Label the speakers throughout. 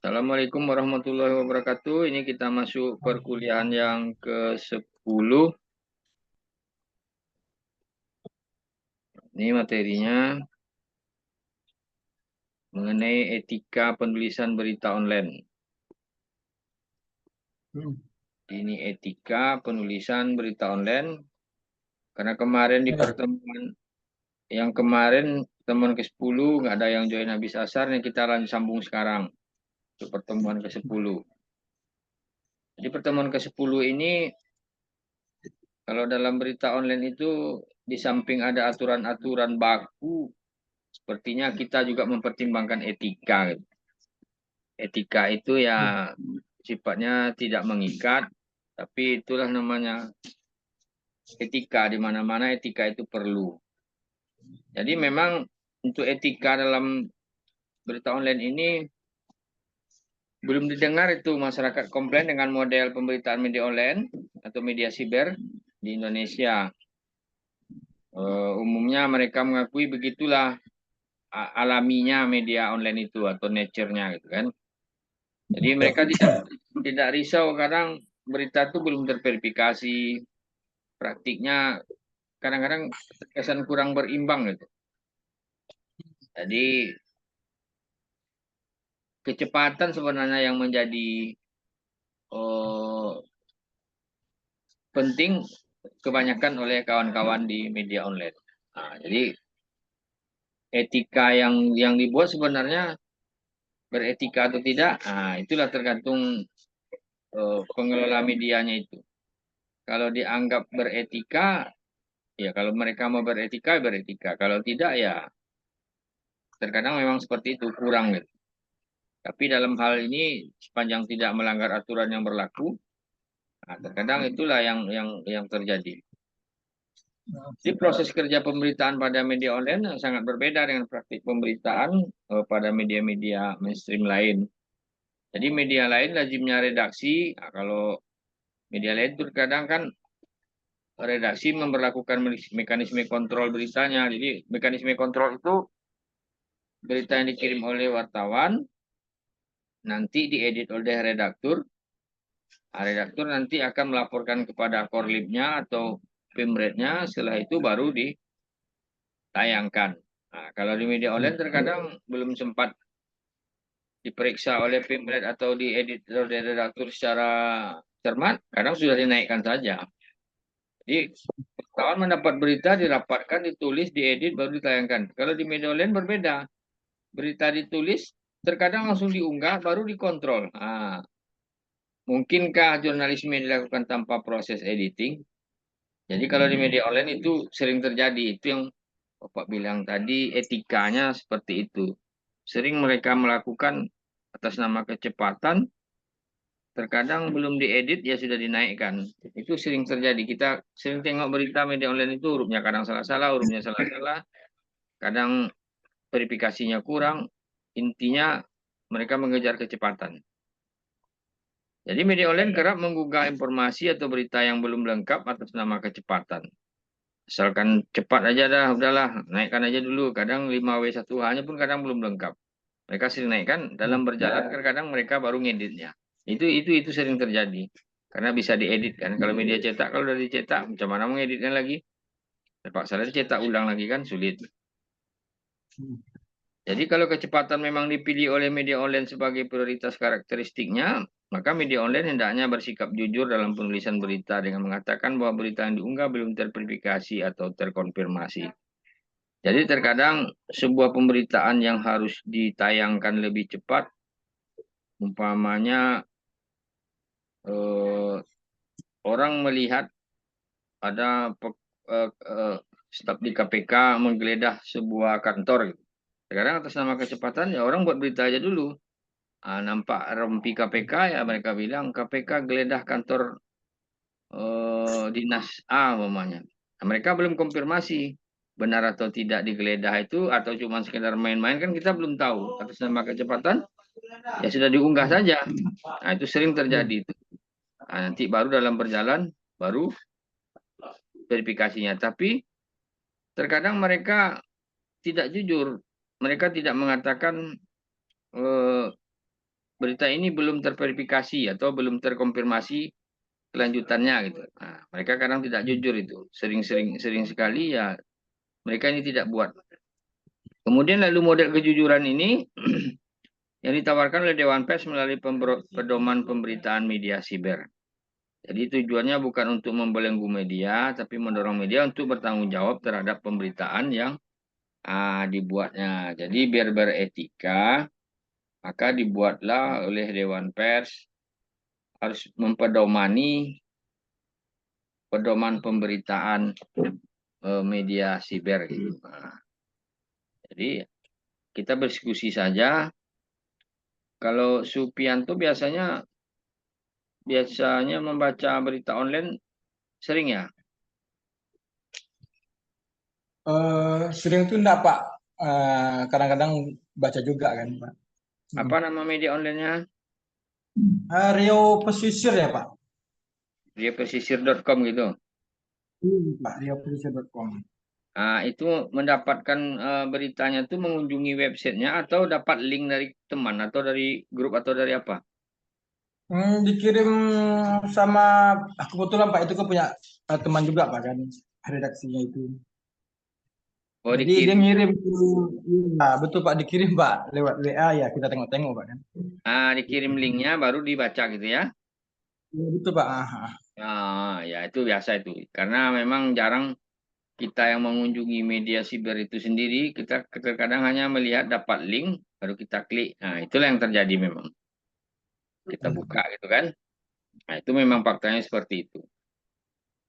Speaker 1: Assalamualaikum warahmatullahi wabarakatuh. Ini kita masuk perkuliahan yang ke-10. Ini materinya mengenai etika penulisan berita online. Ini etika penulisan berita online. Karena kemarin di pertemuan yang kemarin, pertemuan ke-10 nggak ada yang join habis asar, nih kita lanjut sambung sekarang ke pertemuan ke-10. Jadi pertemuan ke-10 ini, kalau dalam berita online itu, di samping ada aturan-aturan baku, sepertinya kita juga mempertimbangkan etika. Etika itu ya sifatnya tidak mengikat, tapi itulah namanya etika. Di mana-mana etika itu perlu. Jadi memang untuk etika dalam berita online ini belum didengar itu masyarakat komplain dengan model pemberitaan media online atau media siber di Indonesia. Umumnya mereka mengakui begitulah alaminya media online itu atau nature-nya gitu kan. Jadi mereka tidak risau, kadang berita itu belum terverifikasi, praktiknya kadang-kadang kesan kurang berimbang gitu. Jadi kecepatan sebenarnya yang menjadi penting kebanyakan oleh kawan-kawan di media online. Nah, jadi etika yang dibuat sebenarnya beretika atau tidak, nah, itulah tergantung pengelola medianya itu. Kalau dianggap beretika, ya kalau mereka mau beretika, beretika. Kalau tidak, ya terkadang memang seperti itu, kurang gitu. Tapi dalam hal ini, sepanjang tidak melanggar aturan yang berlaku, nah, terkadang itulah yang terjadi. Jadi proses kerja pemberitaan pada media online sangat berbeda dengan praktik pemberitaan pada media-media mainstream lain. Jadi media lain lazimnya redaksi, nah, kalau media lain itu kadang kan redaksi memperlakukan mekanisme kontrol beritanya. Jadi mekanisme kontrol itu berita yang dikirim oleh wartawan nanti diedit oleh redaktur. Nah, redaktur nanti akan melaporkan kepada korlibnya atau pemretnya. Setelah itu baru ditayangkan. Nah, kalau di media online terkadang belum sempat diperiksa oleh pemret atau diedit oleh redaktur secara cermat, kadang sudah dinaikkan saja. Jadi kawan mendapat berita, dirapatkan, ditulis, diedit, baru ditayangkan. Kalau di media online berbeda. Berita ditulis, terkadang langsung diunggah, baru dikontrol. Nah, mungkinkah jurnalisme dilakukan tanpa proses editing? Jadi kalau di media online itu sering terjadi. Itu yang Bapak bilang tadi, etikanya seperti itu. Sering mereka melakukan atas nama kecepatan, terkadang belum diedit, ya sudah dinaikkan. Itu sering terjadi. Kita sering tengok berita media online itu, hurufnya kadang salah-salah, hurufnya salah-salah, kadang verifikasinya kurang. Intinya mereka mengejar kecepatan. Jadi media online kerap menggugah informasi atau berita yang belum lengkap atas nama kecepatan. Asalkan cepat aja dah, udahlah, naikkan aja dulu. Kadang 5W1H-nya pun kadang belum lengkap. Mereka sering naikkan, dalam berjalan kadang mereka baru ngeditnya. Itu sering terjadi. Karena bisa diedit kan. Kalau media cetak, kalau udah dicetak, macam mana mengeditnya lagi? Terpaksa dicetak ulang lagi kan, sulit. Jadi kalau kecepatan memang dipilih oleh media online sebagai prioritas karakteristiknya, maka media online hendaknya bersikap jujur dalam penulisan berita dengan mengatakan bahwa berita yang diunggah belum terverifikasi atau terkonfirmasi. Jadi terkadang sebuah pemberitaan yang harus ditayangkan lebih cepat, umpamanya eh, orang melihat ada staf di KPK menggeledah sebuah kantor. Terkadang atas nama kecepatan ya orang buat berita aja dulu. Nampak rompi KPK, ya mereka bilang KPK geledah kantor dinas A umpamanya. Nah, mereka belum konfirmasi benar atau tidak digeledah itu atau cuma sekedar main-main, kan kita belum tahu. Atas nama kecepatan ya sudah diunggah saja. Nah, itu sering terjadi itu. Nah, nanti baru dalam berjalan baru verifikasinya. Tapi terkadang mereka tidak jujur. Mereka tidak mengatakan eh, berita ini belum terverifikasi atau belum terkonfirmasi kelanjutannya gitu. Nah, mereka kadang tidak jujur itu. Sering sekali ya mereka ini tidak buat. Kemudian lalu model kejujuran ini yang ditawarkan oleh Dewan Pers melalui pedoman pemberitaan media siber. Jadi tujuannya bukan untuk membelenggu media, tapi mendorong media untuk bertanggung jawab terhadap pemberitaan yang dibuatnya. Jadi biar beretika, maka dibuatlah oleh Dewan Pers harus mempedomani pedoman pemberitaan media siber gitu. Nah, jadi kita berdiskusi saja. Kalau Supianto biasanya membaca berita online sering ya.
Speaker 2: Sering tuh enggak Pak. Kadang-kadang baca juga kan Pak.
Speaker 1: Apa nama media onlinenya?
Speaker 2: Rio Pesisir ya Pak.
Speaker 1: Dia pesisir.com gitu.
Speaker 2: Pak, riopesisir.com.
Speaker 1: Nah, itu mendapatkan beritanya itu mengunjungi websitenya atau dapat link dari teman atau dari grup atau dari apa?
Speaker 2: Dikirim sama kebetulan Pak itu kan punya teman juga Pak kan redaksinya itu.
Speaker 1: Oh,
Speaker 2: Jadi dia
Speaker 1: dikirim.
Speaker 2: ngirim ya, betul Pak dikirim Pak lewat WA ya kita tengok-tengok Pak kan.
Speaker 1: Dikirim linknya baru dibaca gitu ya.
Speaker 2: Ya, betul Pak.
Speaker 1: Ya itu biasa itu. Karena memang jarang kita yang mengunjungi media siber itu sendiri, kita kadang hanya melihat dapat link, baru kita klik. Nah, itulah yang terjadi memang. Kita buka gitu kan. Nah, itu memang faktanya seperti itu.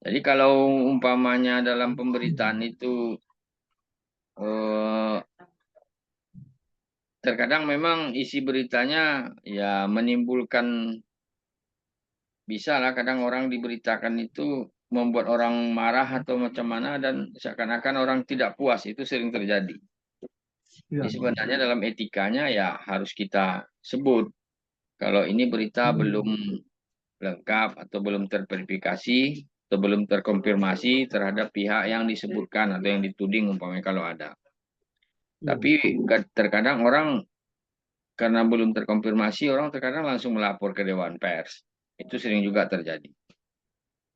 Speaker 1: Jadi kalau umpamanya dalam pemberitaan itu eh, terkadang memang isi beritanya ya menimbulkan, bisa lah kadang orang diberitakan itu membuat orang marah atau macam mana dan seakan-akan orang tidak puas, itu sering terjadi. Jadi
Speaker 2: Iya.
Speaker 1: sebenarnya dalam etikanya ya harus kita sebut kalau ini berita belum lengkap atau belum terverifikasi atau belum terkonfirmasi terhadap pihak yang disebutkan atau yang dituding umpamanya kalau ada.
Speaker 2: Iya.
Speaker 1: Tapi terkadang orang karena belum terkonfirmasi, orang terkadang langsung melapor ke Dewan Pers. Itu sering juga terjadi.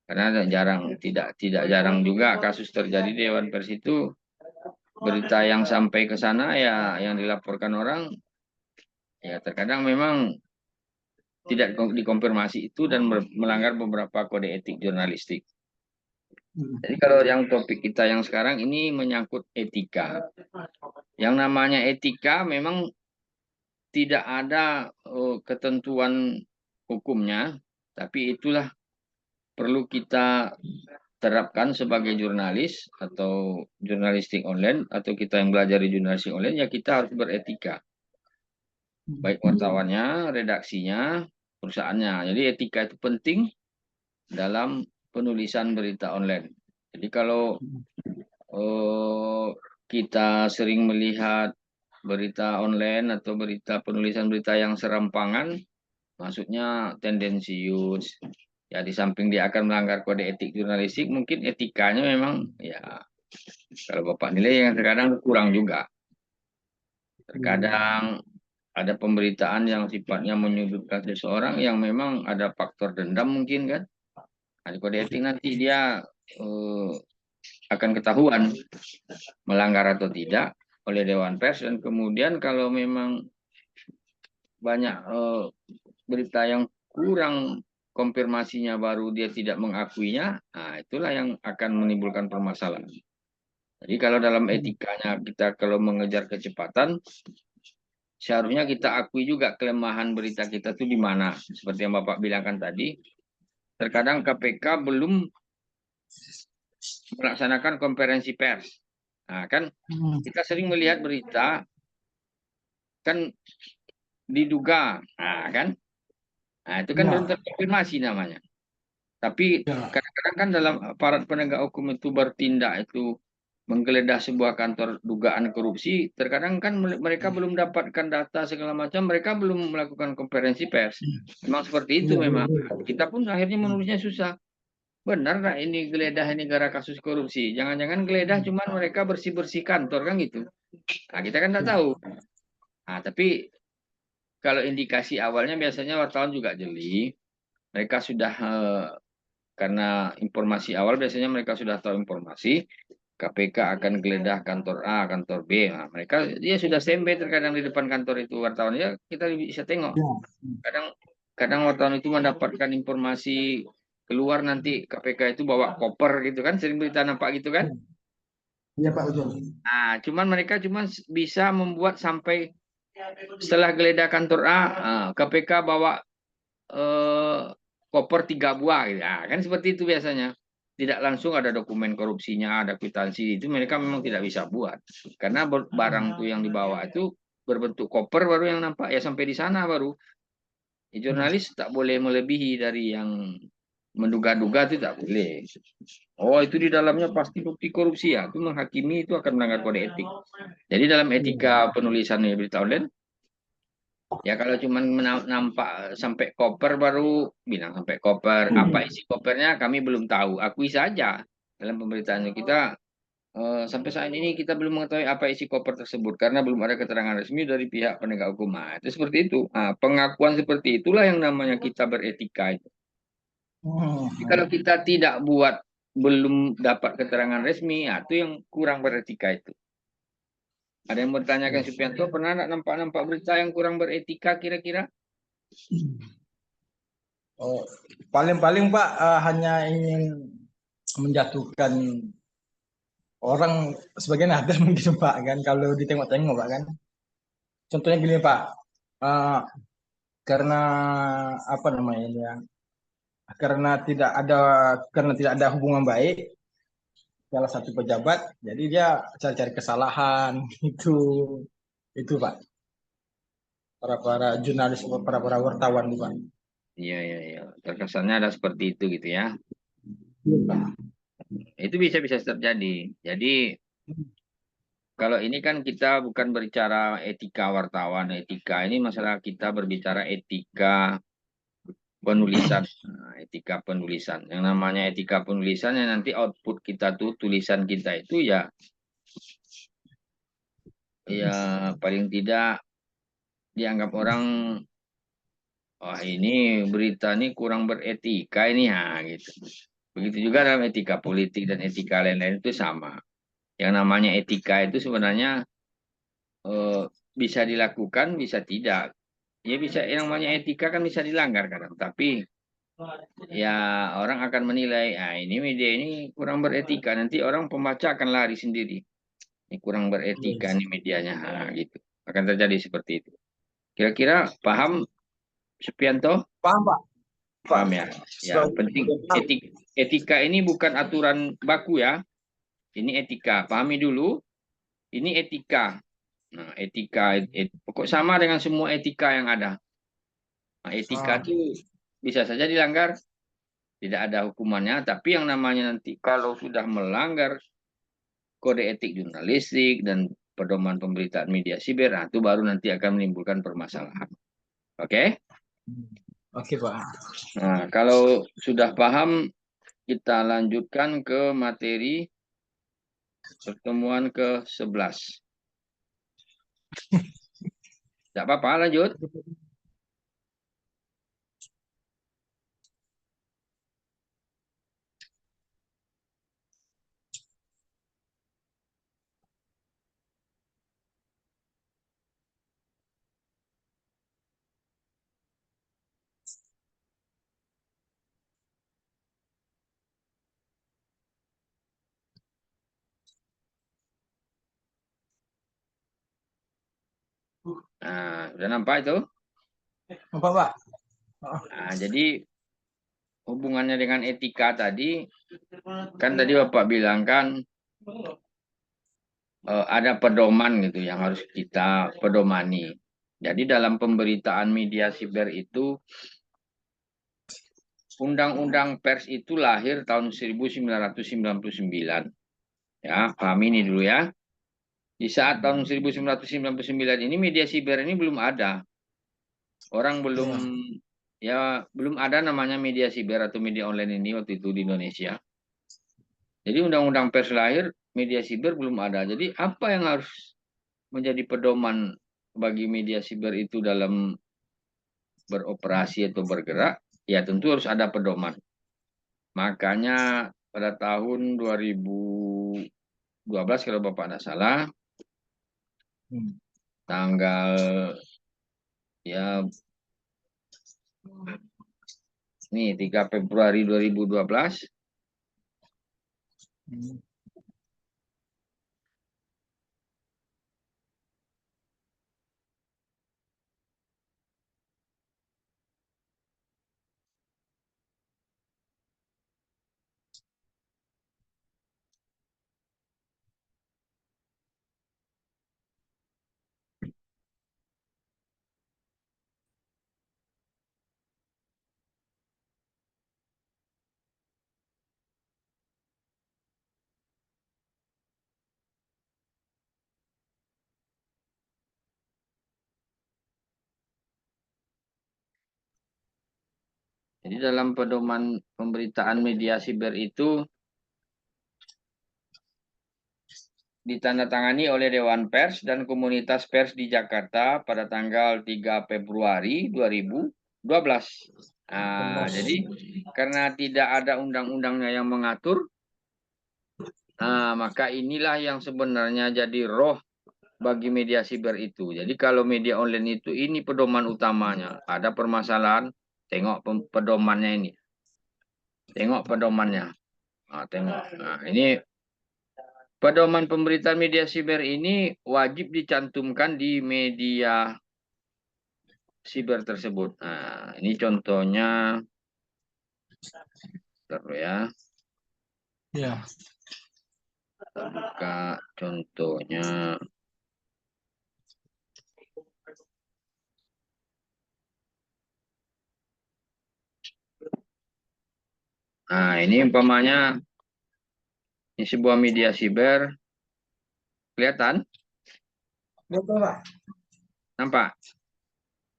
Speaker 1: Karena tidak jarang juga kasus terjadi di Dewan Pers itu, berita yang sampai ke sana ya yang dilaporkan orang ya terkadang memang tidak dikonfirmasi itu dan melanggar beberapa kode etik jurnalistik. Jadi kalau yang topik kita yang sekarang ini menyangkut etika. Yang namanya etika memang tidak ada ketentuan hukumnya, tapi itulah perlu kita terapkan sebagai jurnalis atau jurnalistik online atau kita yang belajar di jurnalistik online ya kita harus beretika. Baik wartawannya, redaksinya, perusahaannya. Jadi etika itu penting dalam penulisan berita online. Jadi kalau kita sering melihat berita online atau penulisan berita yang serampangan, maksudnya tendensius, ya di samping dia akan melanggar kode etik jurnalistik, mungkin etikanya memang ya kalau Bapak nilai yang terkadang kurang juga. Terkadang ada pemberitaan yang sifatnya menyudutkan seseorang yang memang ada faktor dendam mungkin kan. Ada kode etik nanti dia akan ketahuan melanggar atau tidak oleh Dewan Pers dan kemudian kalau memang banyak berita yang kurang konfirmasinya baru dia tidak mengakuinya, nah itulah yang akan menimbulkan permasalahan. Jadi kalau dalam etikanya kita kalau mengejar kecepatan, seharusnya kita akui juga kelemahan berita kita itu di mana. Seperti yang Bapak bilangkan tadi, terkadang KPK belum melaksanakan konferensi pers. Nah, kan kita sering melihat berita kan diduga, nah kan, nah itu kan belum terkonfirmasi namanya. Tapi kadang-kadang kan dalam aparat penegak hukum itu bertindak itu menggeledah sebuah kantor dugaan korupsi, terkadang kan mereka belum dapatkan data segala macam, mereka belum melakukan konferensi pers. Memang seperti itu memang. Kita pun akhirnya menulisnya susah. Benar nggak ini geledah ini gara kasus korupsi? Jangan-jangan geledah cuman mereka bersih-bersih kantor kan gitu. Nah, kita kan nggak tahu. Nah, tapi kalau indikasi awalnya biasanya wartawan juga jeli. Mereka sudah karena informasi awal biasanya mereka sudah tahu informasi. KPK akan geledah kantor A, kantor B. Nah, mereka dia sudah standby terkadang di depan kantor itu wartawan ya kita bisa tengok.
Speaker 2: Ya.
Speaker 1: Kadang kadang wartawan itu mendapatkan informasi keluar nanti KPK itu bawa koper gitu kan sering berita nampak gitu kan.
Speaker 2: Iya Pak, betul.
Speaker 1: Nah, cuman mereka bisa membuat sampai setelah geledah kantor A, KPK bawa eh, koper 3 buah gitu. Nah, kan seperti itu biasanya. Tidak langsung ada dokumen korupsinya, ada kwitansi itu mereka memang tidak bisa buat. Karena barang itu yang dibawa itu berbentuk koper baru yang nampak ya sampai di sana baru. Jurnalis tak boleh melebihi dari yang menduga-duga itu tak boleh. Oh itu di dalamnya pasti bukti korupsi ya. Itu menghakimi itu akan melanggar kode etik. Jadi dalam etika
Speaker 2: Iya.
Speaker 1: penulisan berita online ya kalau cuma nampak sampai koper baru bilang sampai koper. Apa isi kopernya kami belum tahu. Akui saja dalam pemberitaan kita sampai saat ini kita belum mengetahui apa isi koper tersebut karena belum ada keterangan resmi dari pihak penegak hukum. Nah, itu seperti itu. Nah, pengakuan seperti itulah yang namanya kita beretika itu. Jadi kalau kita tidak buat belum dapat keterangan resmi, ya, itu yang kurang beretika itu. Ada yang bertanya ke Supianto, pernah nggak nampak-nampak berita yang kurang beretika kira-kira?
Speaker 2: Oh, paling-paling Pak hanya ingin menjatuhkan orang sebagian ada mungkin Pak kan kalau ditengok-tengok Pak kan. Contohnya gini Pak, eh, karena apa namanya ini ya, karena tidak ada hubungan baik salah satu pejabat, jadi dia cari-cari kesalahan itu Pak. Para jurnalis, para wartawan Pak.
Speaker 1: Iya, iya, iya. Terkesannya ada seperti itu gitu ya.
Speaker 2: Iya, Pak.
Speaker 1: Itu bisa-bisa terjadi. Jadi kalau ini kan kita bukan berbicara etika wartawan, etika ini masalah kita berbicara etika penulisan. Nah, etika penulisan. Yang namanya etika penulisan yang nanti output kita tuh tulisan kita itu ya paling tidak dianggap orang wah ini berita ini kurang beretika ini ya gitu. Begitu juga dalam etika politik dan etika lain-lain itu sama. Yang namanya etika itu sebenarnya eh, bisa dilakukan, bisa tidak. Ya bisa yang namanya etika kan bisa dilanggar kadang, tapi ya orang akan menilai, ah ini media ini kurang beretika. Nanti orang pembaca akan lari sendiri. Ini kurang beretika nih medianya, gitu. Akan terjadi seperti itu. Kira-kira paham, Supianto?
Speaker 2: Paham Pak? Pak.
Speaker 1: Paham ya? Ya,
Speaker 2: Sebagai-
Speaker 1: penting etika ini bukan aturan baku ya. Ini etika. Pahami dulu, ini etika. Nah, etika pokok sama dengan semua etika yang ada. Nah, etika
Speaker 2: Ah,
Speaker 1: itu bisa saja dilanggar, tidak ada hukumannya, tapi yang namanya nanti kalau sudah melanggar kode etik jurnalistik dan pedoman pemberitaan media siber, nah, itu baru nanti akan menimbulkan permasalahan. Oke?
Speaker 2: oke Pak.
Speaker 1: Nah, kalau sudah paham, kita lanjutkan ke materi pertemuan ke-11. Tidak apa-apa, lanjut. Nah, sudah nampak itu?
Speaker 2: Apa Pak? Ah,
Speaker 1: Nah, jadi hubungannya dengan etika tadi, kan tadi Bapak bilang kan ada pedoman gitu yang harus kita pedomani. Jadi dalam pemberitaan media siber itu, Undang-Undang Pers itu lahir tahun 1999. Ya, paham ini dulu ya. Di saat tahun 1999 ini media siber ini belum ada. Orang belum
Speaker 2: iya.
Speaker 1: ya belum ada namanya media siber atau media online ini waktu itu di Indonesia. Jadi undang-undang pers lahir, media siber belum ada. Jadi apa yang harus menjadi pedoman bagi media siber itu dalam beroperasi atau bergerak, ya tentu harus ada pedoman. Makanya pada tahun 2012 kalau Bapak tidak salah, tanggal ya ini 3 Februari 2012, jadi dalam pedoman pemberitaan media siber itu ditandatangani oleh Dewan Pers dan Komunitas Pers di Jakarta pada tanggal 3 Februari 2012. Nah, jadi karena tidak ada undang-undangnya yang mengatur, maka inilah yang sebenarnya jadi roh bagi media siber itu. Jadi kalau media online itu ini pedoman utamanya. Ada permasalahan, tengok pedomannya ini. Tengok pedomannya. Tengok. Nah, ini pedoman pemberitaan media siber ini wajib dicantumkan di media siber tersebut. Nah, ini contohnya. Bentar ya.
Speaker 2: Ya.
Speaker 1: Kita buka contohnya. Nah, ini umpamanya ini sebuah media siber. Kelihatan?
Speaker 2: Betul, Pak.
Speaker 1: Nampak?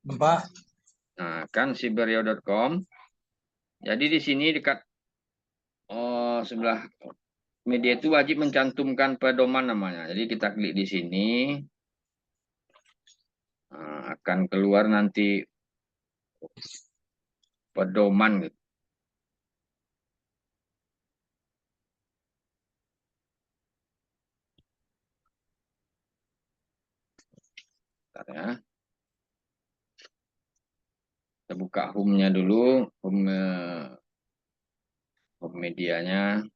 Speaker 2: Nampak.
Speaker 1: Nah, kan siberio.com. Jadi di sini dekat sebelah media itu wajib mencantumkan pedoman namanya. Jadi kita klik di sini. Akan keluar nanti pedoman gitu. Bentar ya. Kita buka home-nya dulu, home medianya.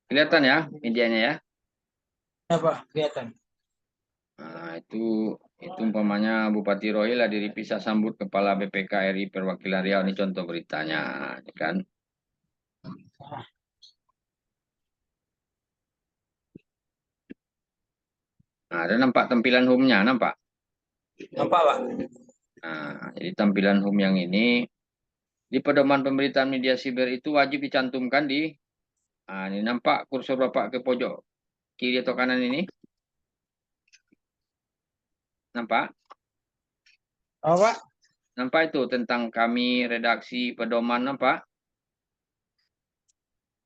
Speaker 1: Kelihatan ya medianya ya.
Speaker 2: Ya, Pak, kelihatan.
Speaker 1: Nah, itu umpamanya Bupati Rohil hadiri pisah sambut Kepala BPK RI Perwakilan Riau, ini contoh beritanya, kan? Nah, ada nampak tampilan home-nya, nampak?
Speaker 2: Nampak, Pak.
Speaker 1: Nah, jadi tampilan home yang ini di pedoman pemberitaan media siber itu wajib dicantumkan di, ini nampak kursor Bapak ke pojok kiri atau kanan ini? Nampak?
Speaker 2: Apa, Pak?
Speaker 1: Nampak itu tentang kami redaksi pedoman, nampak?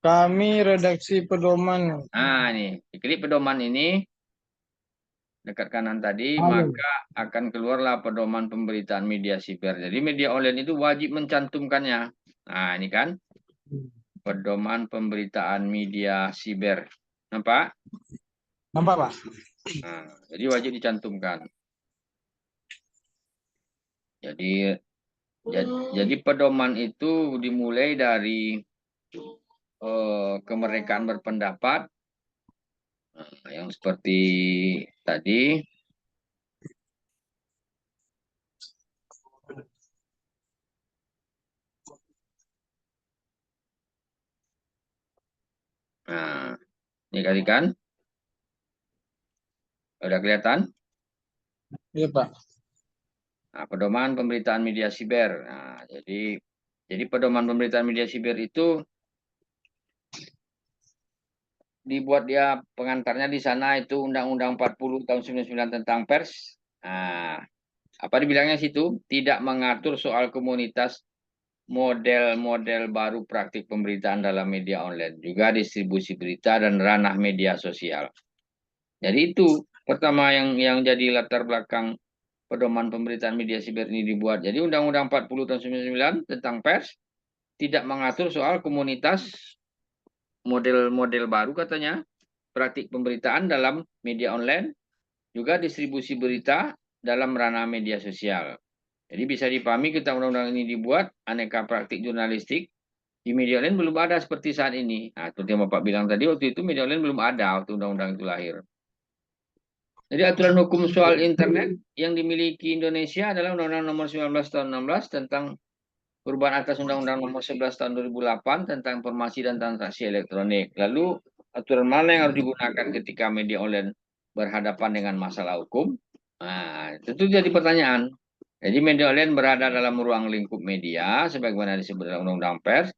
Speaker 2: Kami redaksi pedoman.
Speaker 1: Nah, ini diklik pedoman ini dekat kanan tadi,
Speaker 2: Halo.
Speaker 1: maka akan keluarlah pedoman pemberitaan media siber. Jadi media online itu wajib mencantumkannya. Nah, ini kan pedoman pemberitaan media siber. Nampak?
Speaker 2: Nampak, Pak?
Speaker 1: Nah, jadi wajib dicantumkan. Jadi pedoman itu dimulai dari kemerdekaan berpendapat, yang seperti tadi. Nah, ini kali kan, udah kelihatan?
Speaker 2: Iya, Pak.
Speaker 1: Nah, pedoman pemberitaan media siber. Nah, jadi pedoman pemberitaan media siber itu dibuat dia pengantarnya di sana itu Undang-Undang 40 tahun 99 tentang pers. Nah, apa dibilangnya situ? Tidak mengatur soal komunitas model-model baru praktik pemberitaan dalam media online, juga distribusi berita dan ranah media sosial. Jadi itu pertama yang jadi latar belakang pedoman pemberitaan media siber ini dibuat. Jadi Undang-Undang 40 tahun 99 tentang pers tidak mengatur soal komunitas, model-model baru katanya, praktik pemberitaan dalam media online, juga distribusi berita dalam ranah media sosial. Jadi bisa dipahami ketika undang-undang ini dibuat, aneka praktik jurnalistik di media online belum ada seperti saat ini. Nah, seperti yang Bapak bilang tadi, waktu itu media online belum ada waktu undang-undang itu lahir. Jadi aturan hukum soal internet yang dimiliki Indonesia adalah Undang-Undang Nomor 19 Tahun 16 tentang perubahan atas Undang-Undang Nomor 11 Tahun 2008 tentang informasi dan transaksi elektronik. Lalu aturan mana yang harus digunakan ketika media online berhadapan dengan masalah hukum? Nah, tentu jadi pertanyaan. Jadi media online berada dalam ruang lingkup media sebagaimana disebut dalam Undang-Undang Pers,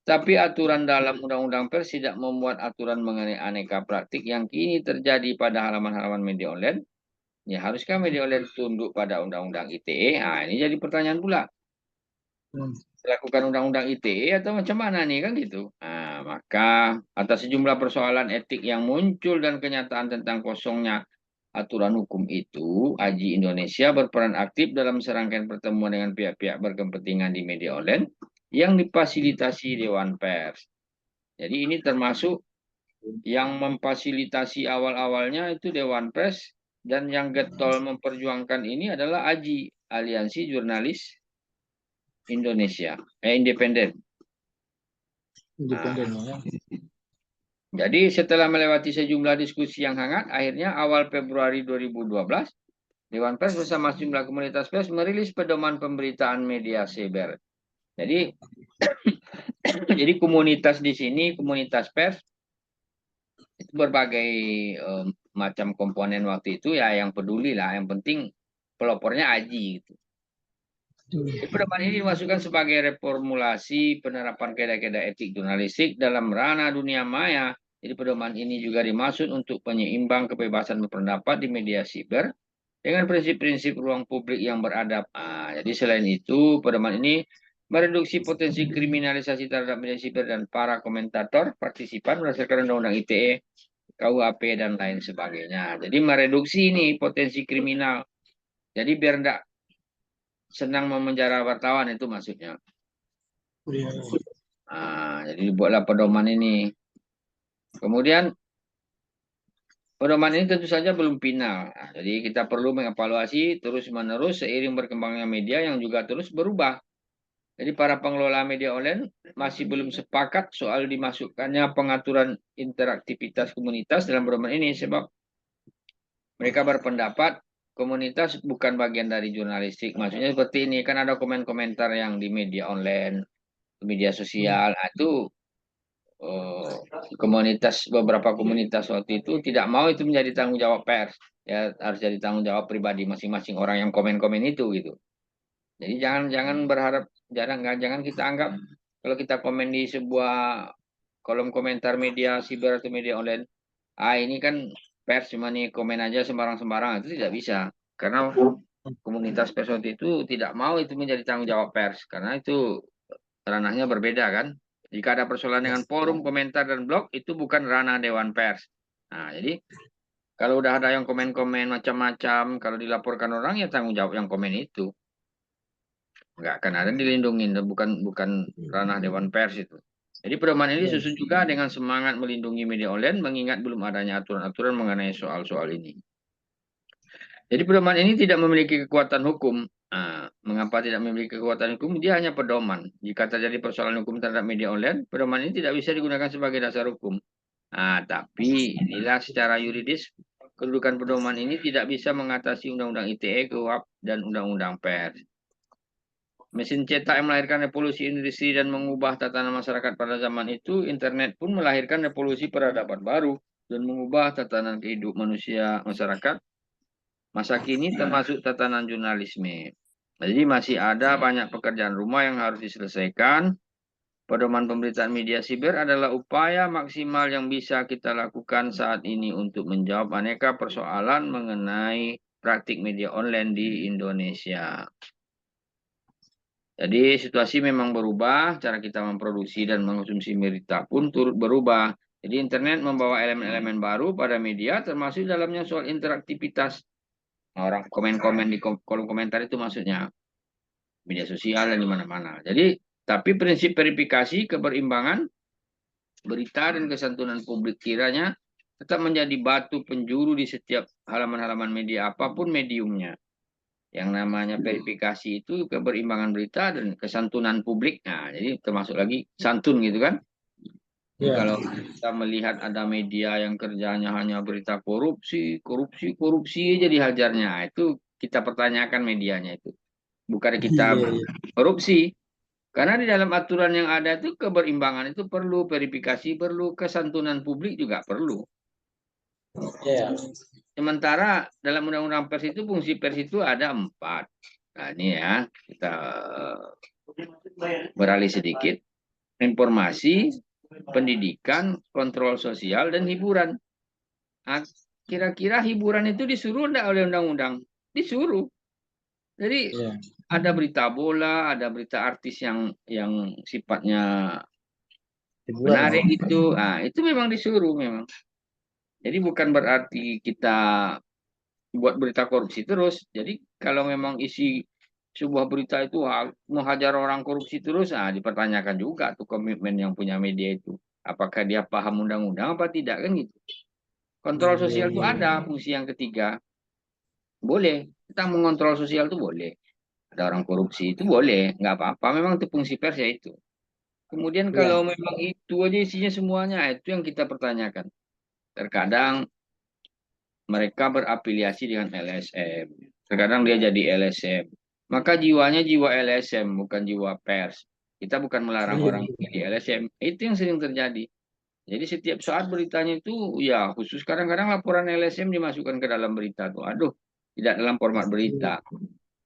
Speaker 1: tapi aturan dalam Undang-Undang Pers tidak memuat aturan mengenai aneka praktik yang kini terjadi pada halaman-halaman media online. Ya, haruskah media online tunduk pada Undang-Undang ITE? Nah, ini jadi pertanyaan pula. Lakukan Undang-Undang ITE atau macam mana nih kan gitu. Nah, maka atas sejumlah persoalan etik yang muncul dan kenyataan tentang kosongnya aturan hukum itu, AJI Indonesia berperan aktif dalam serangkaian pertemuan dengan pihak-pihak berkepentingan di media online yang difasilitasi Dewan Pers. Jadi ini termasuk yang memfasilitasi awal-awalnya itu Dewan Pers, dan yang getol memperjuangkan ini adalah AJI, Aliansi Jurnalis Indonesia, independen.
Speaker 2: Independen ya.
Speaker 1: Jadi setelah melewati sejumlah diskusi yang hangat, akhirnya awal Februari 2012, Dewan Pers bersama sejumlah komunitas pers merilis pedoman pemberitaan media siber. Jadi, jadi komunitas di sini, komunitas pers, itu berbagai macam komponen waktu itu ya yang peduli lah. Yang penting pelopornya AJI gitu. Jadi pedoman ini dimasukkan sebagai reformulasi penerapan kaidah-kaidah etik jurnalistik dalam ranah dunia maya. Jadi pedoman ini juga dimaksud untuk penyeimbang kebebasan berpendapat di media siber dengan prinsip-prinsip ruang publik yang beradab. Jadi selain itu, pedoman ini mereduksi potensi kriminalisasi terhadap media siber dan para komentator partisipan berdasarkan Undang-Undang ITE, KUHP, dan lain sebagainya. Jadi mereduksi ini potensi kriminal. Jadi biar tidak senang memenjara wartawan itu maksudnya. Jadi dibuatlah pedoman ini. Kemudian pedoman ini tentu saja belum final. Jadi kita perlu mengevaluasi terus-menerus seiring berkembangnya media yang juga terus berubah. Jadi para pengelola media online masih belum sepakat soal dimasukkannya pengaturan interaktivitas komunitas dalam pedoman ini sebab mereka berpendapat komunitas bukan bagian dari jurnalistik. Maksudnya seperti ini, kan ada komen-komentar yang di media online, media sosial, itu beberapa komunitas waktu itu tidak mau itu menjadi tanggung jawab pers, ya harus jadi tanggung jawab pribadi masing-masing orang yang komen-komen itu gitu. Jadi jangan berharap, jangan kita anggap kalau kita komen di sebuah kolom komentar media siber atau media online, ini kan pers cuma nih komen aja sembarang-sembarang, itu tidak bisa karena komunitas pers waktu itu tidak mau itu menjadi tanggung jawab pers karena itu ranahnya berbeda kan. Jika ada persoalan dengan forum, komentar, dan blog, itu bukan ranah Dewan Pers. Nah, jadi kalau udah ada yang komen-komen macam-macam, kalau dilaporkan orang ya tanggung jawab yang komen itu. Nggak akan ada dilindungi, bukan ranah Dewan Pers itu. Jadi pedoman ini disusun juga dengan semangat melindungi media online, mengingat belum adanya aturan-aturan mengenai soal-soal ini. Jadi pedoman ini tidak memiliki kekuatan hukum. Mengapa tidak memiliki kekuatan hukum? Dia hanya pedoman. Jika terjadi persoalan hukum terhadap media online, pedoman ini tidak bisa digunakan sebagai dasar hukum. Tapi inilah secara yuridis, kedudukan pedoman ini tidak bisa mengatasi Undang-Undang ITE, KUHP, dan Undang-Undang Pers. Mesin cetak yang melahirkan revolusi industri dan mengubah tatanan masyarakat pada zaman itu, internet pun melahirkan revolusi peradaban baru dan mengubah tatanan kehidupan manusia masyarakat masa kini termasuk tatanan jurnalisme. Jadi masih ada banyak pekerjaan rumah yang harus diselesaikan. Pedoman pemberitaan media siber adalah upaya maksimal yang bisa kita lakukan saat ini untuk menjawab aneka persoalan mengenai praktik media online di Indonesia. Jadi situasi memang berubah, cara kita memproduksi dan mengkonsumsi berita pun turut berubah. Jadi internet membawa elemen-elemen baru pada media, termasuk dalamnya soal interaktivitas. Orang komen-komen di kolom komentar itu maksudnya media sosial dan di mana-mana. Jadi, tapi prinsip verifikasi, keberimbangan, berita dan kesantunan publik kiranya tetap menjadi batu penjuru di setiap halaman-halaman media apapun mediumnya. Yang namanya verifikasi itu keberimbangan berita dan kesantunan publik. Nah, jadi termasuk lagi santun gitu kan. Jadi
Speaker 2: Ya.
Speaker 1: kalau kita melihat ada media yang kerjanya hanya berita korupsi, korupsi, korupsi aja dihajarnya, nah, itu kita pertanyakan medianya itu. Bukan kita
Speaker 2: Iya, iya.
Speaker 1: korupsi. Karena di dalam aturan yang ada itu keberimbangan itu perlu, verifikasi perlu, kesantunan publik juga perlu.
Speaker 2: Iya.
Speaker 1: Sementara dalam undang-undang pers itu fungsi pers itu ada 4. Nah ini ya, kita beralih sedikit. Informasi, pendidikan, kontrol sosial, dan hiburan. Nah, kira-kira hiburan itu disuruh enggak oleh undang-undang? Disuruh. Jadi
Speaker 2: Iya.
Speaker 1: ada berita bola, ada berita artis yang sifatnya
Speaker 2: Hiburan
Speaker 1: menarik
Speaker 2: ya.
Speaker 1: itu. Nah, itu memang disuruh memang. Jadi bukan berarti kita buat berita korupsi terus. Jadi kalau memang isi sebuah berita itu menghajar orang korupsi terus, dipertanyakan juga tuh komitmen yang punya media itu. Apakah dia paham undang-undang apa tidak kan gitu. Kontrol
Speaker 2: Iya,
Speaker 1: sosial itu
Speaker 2: iya, iya.
Speaker 1: ada fungsi yang ketiga. Boleh. Kita mengontrol sosial itu boleh. Ada orang korupsi itu boleh. Nggak apa-apa. Memang itu fungsi pers ya itu. Kemudian
Speaker 2: Iya.
Speaker 1: kalau memang itu aja isinya semuanya, itu yang kita pertanyakan. Terkadang mereka berafiliasi dengan LSM. Terkadang dia jadi LSM. Maka jiwanya jiwa LSM, bukan jiwa pers. Kita bukan melarang
Speaker 2: Iya,
Speaker 1: orang jadi LSM. Itu yang sering terjadi. Jadi setiap saat beritanya itu, ya khusus kadang-kadang laporan LSM dimasukkan ke dalam berita tuh. Aduh, tidak dalam format
Speaker 2: iya.
Speaker 1: berita.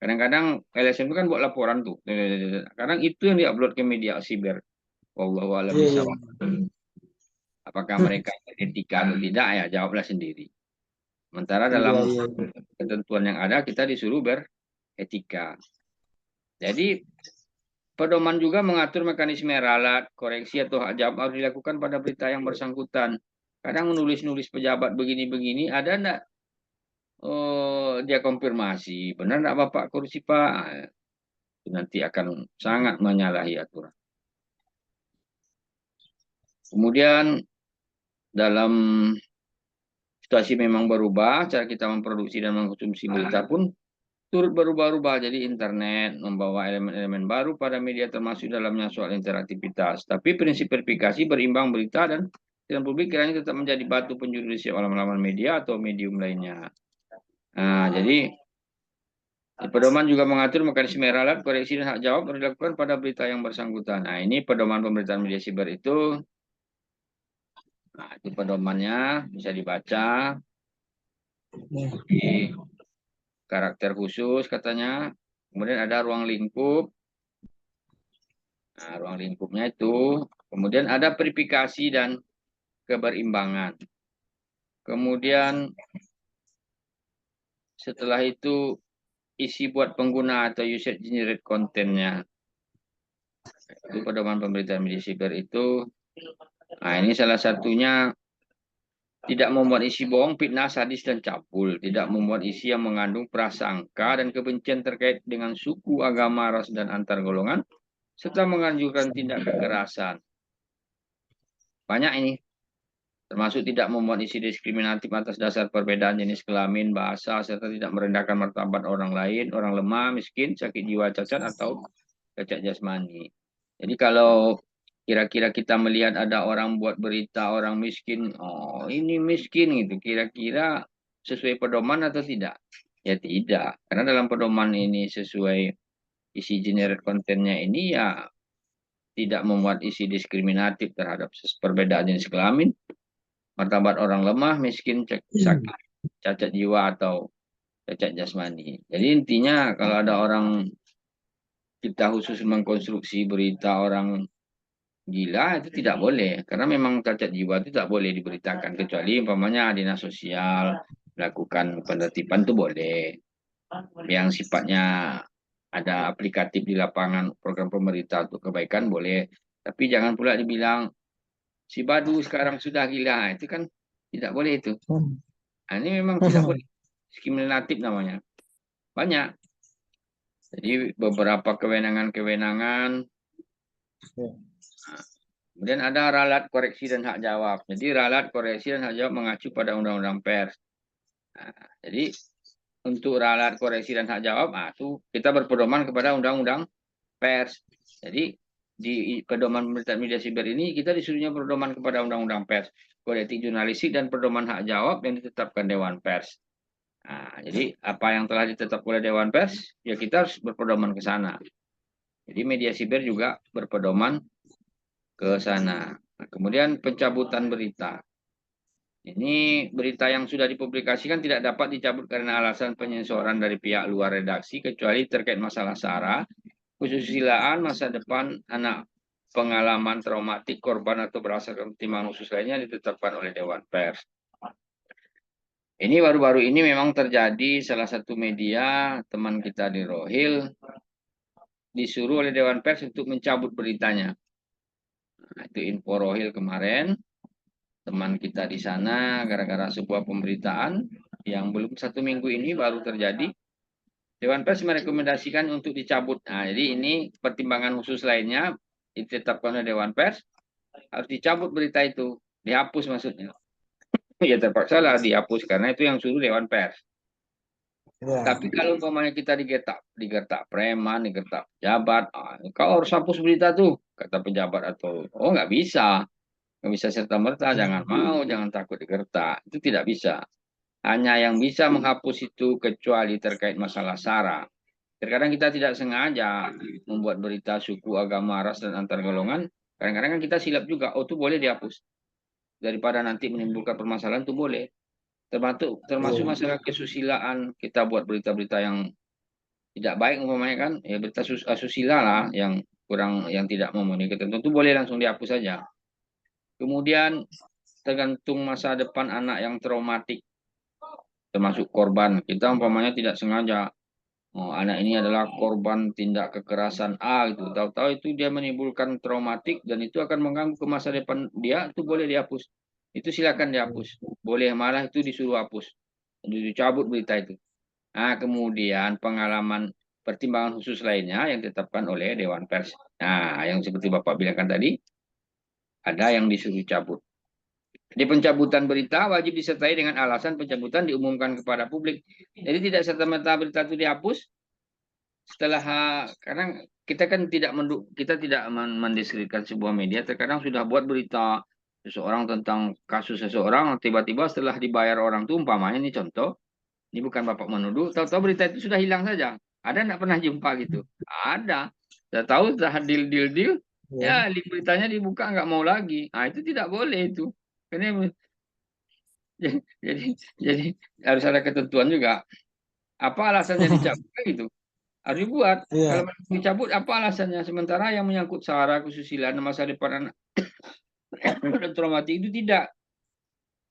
Speaker 1: Kadang-kadang LSM itu kan buat laporan tuh. Kadang itu yang diupload ke media siber. Wallahu a'lam
Speaker 2: Iya, iya.
Speaker 1: bishawab. Apakah mereka etika atau tidak, ya jawablah sendiri. Sementara
Speaker 2: Iya,
Speaker 1: dalam
Speaker 2: iya.
Speaker 1: ketentuan yang ada kita disuruh beretika. Jadi pedoman juga mengatur mekanisme ralat, koreksi atau hak jawab harus dilakukan pada berita yang bersangkutan. Kadang menulis-nulis pejabat begini-begini, ada enggak dia konfirmasi, benar enggak Bapak korupsi Pak? Itu nanti akan sangat menyalahi aturan. Kemudian dalam situasi memang berubah, cara kita memproduksi dan mengkonsumsi berita pun turut berubah-ubah. Jadi internet membawa elemen-elemen baru pada media termasuk dalamnya soal interaktivitas. Tapi prinsip verifikasi berimbang berita dan publik kiranya tetap menjadi batu penjuru di setiap halaman media atau medium lainnya. Nah, jadi pedoman juga mengatur mekanisme ralat, koreksi dan hak jawab harus dilakukan pada berita yang bersangkutan. Nah, ini pedoman pemberitaan media siber itu. Nah, itu pedomannya bisa dibaca di karakter khusus katanya. Kemudian ada ruang lingkup. Nah, ruang lingkupnya itu. Kemudian ada verifikasi dan keberimbangan. Kemudian setelah itu isi buat pengguna atau user generate kontennya. Itu pedoman pemberitaan media siber itu. Nah, ini salah satunya tidak membuat isi bohong, fitnah, sadis, dan cabul. Tidak membuat isi yang mengandung prasangka dan kebencian terkait dengan suku, agama, ras, dan antar golongan. Serta menganjurkan tindak kekerasan. Banyak ini. Termasuk tidak membuat isi diskriminatif atas dasar perbedaan jenis kelamin, bahasa, serta tidak merendahkan martabat orang lain, orang lemah, miskin, sakit jiwa, cacat, atau cacat jasmani. Jadi kalau kira-kira kita melihat ada orang buat berita orang miskin, oh ini miskin gitu, kira-kira sesuai pedoman atau tidak? Ya tidak, karena dalam pedoman ini sesuai isi generate kontennya ini ya tidak membuat isi diskriminatif terhadap perbedaan jenis kelamin, martabat orang lemah, miskin, sakit, cacat jiwa atau cacat jasmani. Jadi intinya kalau ada orang kita khusus mengkonstruksi berita orang gila itu tidak boleh karena memang cacat jiwa itu tidak boleh diberitakan kecuali umpamanya dinas sosial melakukan penertiban itu boleh. Yang sifatnya ada aplikatif di lapangan program pemerintah untuk kebaikan boleh. Tapi jangan pula dibilang si Badu sekarang sudah gila. Itu kan tidak boleh itu. Nah, ini memang tidak boleh. Diskriminatif namanya. Banyak. Jadi beberapa kewenangan-kewenangan. Nah, kemudian ada ralat koreksi dan hak jawab. Jadi ralat koreksi dan hak jawab mengacu pada Undang-Undang Pers. Nah, jadi untuk ralat koreksi dan hak jawab, itu kita berpedoman kepada Undang-Undang Pers. Jadi di pedoman pemberitaan media siber ini kita disuruhnya berpedoman kepada Undang-Undang Pers, Kode Etik Jurnalistik dan pedoman hak jawab yang ditetapkan Dewan Pers. Nah, jadi apa yang telah ditetapkan oleh Dewan Pers, ya kita harus berpedoman ke sana. Jadi media siber juga berpedoman ke sana. Nah, kemudian pencabutan berita. Ini berita yang sudah dipublikasikan tidak dapat dicabut karena alasan penyensoran dari pihak luar redaksi kecuali terkait masalah SARA, kesusilaan, masa depan anak, pengalaman traumatik korban atau berdasarkan pertimbangan khusus lainnya ditetapkan oleh Dewan Pers. Ini baru-baru ini memang terjadi salah satu media teman kita di Rohil disuruh oleh Dewan Pers untuk mencabut beritanya. Nah, itu info Rohil kemarin. Teman kita di sana gara-gara sebuah pemberitaan yang belum 1 minggu ini baru terjadi. Dewan Pers merekomendasikan untuk dicabut. Nah, jadi ini pertimbangan khusus lainnya ditetapkan oleh Dewan Pers harus dicabut berita itu, dihapus maksudnya. Ya terpaksa lah dihapus karena itu yang suruh Dewan Pers.
Speaker 2: Ya.
Speaker 1: Tapi kalau umpamanya kita digertak preman, digertak pejabat, kau harus hapus berita tuh, kata pejabat atau nggak bisa. Nggak bisa serta-merta, jangan mau, jangan takut digertak. Itu tidak bisa. Hanya yang bisa menghapus itu kecuali terkait masalah SARA. Terkadang kita tidak sengaja membuat berita suku, agama, ras, dan antar golongan. Kadang-kadang kan kita silap juga, itu boleh dihapus. Daripada nanti menimbulkan permasalahan, itu boleh. Termasuk
Speaker 2: Iya.
Speaker 1: masalah kesusilaan, kita buat berita-berita yang tidak baik umpamanya kan, ya berita asusila lah, yang kurang, yang tidak memenuhi ketentuan, itu boleh langsung dihapus saja. Kemudian tergantung masa depan anak yang traumatik, termasuk korban. Kita umpamanya tidak sengaja, anak ini adalah korban tindak kekerasan A gitu. Tahu-tahu itu dia menimbulkan traumatik dan itu akan mengganggu ke masa depan dia, itu boleh dihapus. Itu silakan dihapus. Boleh malah itu disuruh hapus. Dicabut berita itu. Nah, kemudian pengalaman pertimbangan khusus lainnya yang ditetapkan oleh Dewan Pers. Nah, yang seperti Bapak bilangkan tadi, ada yang disuruh cabut. Di pencabutan berita wajib disertai dengan alasan pencabutan diumumkan kepada publik. Jadi tidak serta-merta berita itu dihapus setelah, karena kita kan kita tidak mendiskreditkan sebuah media. Terkadang sudah buat berita seseorang tentang kasus seseorang, tiba-tiba setelah dibayar orang itu, umpamanya ini contoh, ini bukan Bapak menuduh, tahu-tahu berita itu sudah hilang saja. Ada enggak pernah jumpa gitu? Ada. Sudah tahu, sudah deal,
Speaker 2: Ya.
Speaker 1: ya link beritanya dibuka nggak mau lagi. Nah, itu tidak boleh itu. Karena jadi jadi harus ada ketentuan juga. Apa alasannya dicabut kan gitu? Harus dibuat. Kalau
Speaker 2: Iya.
Speaker 1: dicabut apa alasannya? Sementara yang menyangkut SARA, kesusilaan, masa depan anak dan traumatik itu tidak.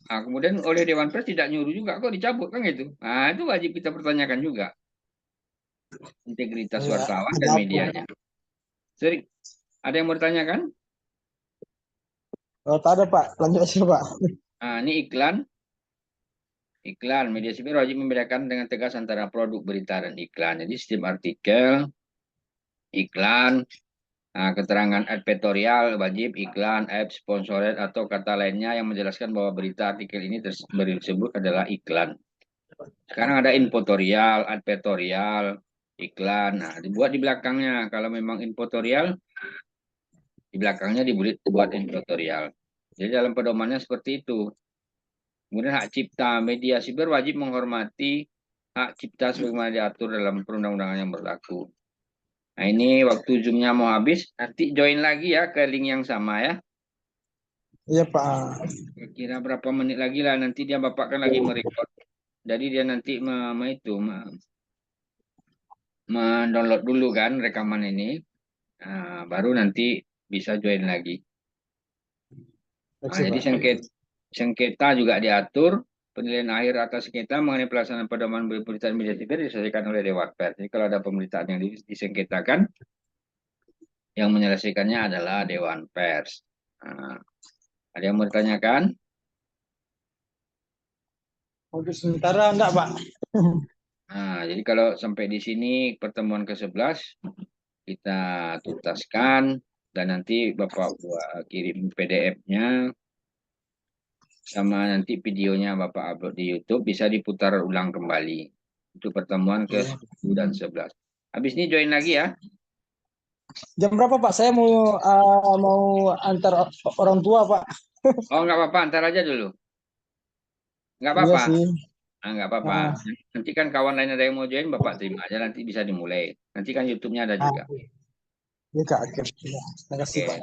Speaker 1: Nah, kemudian oleh Dewan Pers tidak nyuruh juga kok dicabut kan gitu. Nah, itu wajib kita pertanyakan juga integritas
Speaker 2: Iya.
Speaker 1: wartawan
Speaker 2: Ada
Speaker 1: dan
Speaker 2: apa?
Speaker 1: medianya. Sering ada yang mau ditanyakan?
Speaker 2: Oh, tak ada Pak. Lanjut aja Pak.
Speaker 1: Nah, ini iklan. Iklan, media siber wajib membedakan dengan tegas antara produk berita dan iklan. Jadi setiap artikel, iklan, keterangan advertorial, wajib, iklan, app, sponsored, atau kata lainnya yang menjelaskan bahwa berita artikel ini tersebut adalah iklan. Sekarang ada infotorial, advertorial, iklan. Nah, dibuat di belakangnya. Kalau memang infotorial, di belakangnya dibuat infotorial. Jadi dalam pedomannya seperti itu. Kemudian hak cipta, media siber wajib menghormati hak cipta sebagaimana diatur dalam perundang-undangan yang berlaku. Nah, ini waktu Zoom-nya mau habis, nanti join lagi ya ke link yang sama ya.
Speaker 2: Iya Pak.
Speaker 1: Kira berapa menit lagi lah, nanti dia Bapak kan lagi merecord. Jadi dia nanti mendownload dulu kan rekaman ini. Nah, baru nanti bisa join lagi. Nah,
Speaker 2: Oke
Speaker 1: jadi
Speaker 2: Pak.
Speaker 1: sengketa juga diatur. penilaian akhir atas sengketa mengenai pelaksanaan pedoman pemberitaan media TV diselesaikan oleh Dewan Pers. Jadi kalau ada pemberitaan yang disengketakan, yang menyelesaikannya adalah Dewan Pers. Nah, ada yang mau ditanyakan?
Speaker 2: Untuk sementara enggak, Pak.
Speaker 1: Nah, jadi kalau sampai di sini pertemuan ke-11 kita tuntaskan dan nanti Bapak buat kirim PDF-nya sama nanti videonya Bapak upload di YouTube bisa diputar ulang kembali untuk pertemuan
Speaker 2: Iya.
Speaker 1: ke-10 dan 11. Habis ini join lagi ya.
Speaker 2: Jam berapa, Pak? Saya mau antar orang tua, Pak.
Speaker 1: Oh, nggak apa-apa, antar aja dulu. Nggak
Speaker 2: Iya
Speaker 1: apa-apa.
Speaker 2: sih.
Speaker 1: Ah, nggak apa-apa.
Speaker 2: Ah,
Speaker 1: Nanti kan kawan lain ada yang mau join, Bapak terima aja nanti bisa dimulai. Nanti kan YouTube-nya ada juga.
Speaker 2: iya, Kak. Oke. Iya. Terima kasih,
Speaker 1: Oke.
Speaker 2: Pak.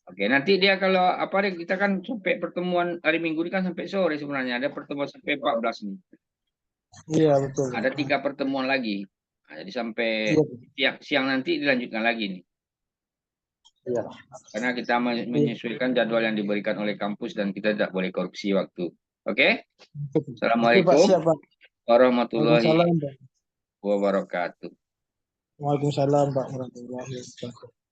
Speaker 1: Oke, nanti dia kalau apa deh kita kan sampai pertemuan hari Minggu ini kan sampai sore sebenarnya. Ada pertemuan sampai 14 nih.
Speaker 2: Iya, betul.
Speaker 1: Ada 3 pertemuan lagi. Nah, jadi sampai
Speaker 2: Iya,
Speaker 1: siang nanti dilanjutkan lagi nih.
Speaker 2: iya.
Speaker 1: Karena kita
Speaker 2: Iya.
Speaker 1: menyesuaikan jadwal yang diberikan oleh kampus dan kita tidak boleh korupsi waktu. Oke?
Speaker 2: Oke, Pak.
Speaker 1: Assalamualaikum
Speaker 2: Siap, Pak.
Speaker 1: warahmatullahi
Speaker 2: Waalaikumsalam, Pak.
Speaker 1: wabarakatuh.
Speaker 2: Waalaikumsalam, Pak. Warahmatullahi wabarakatuh.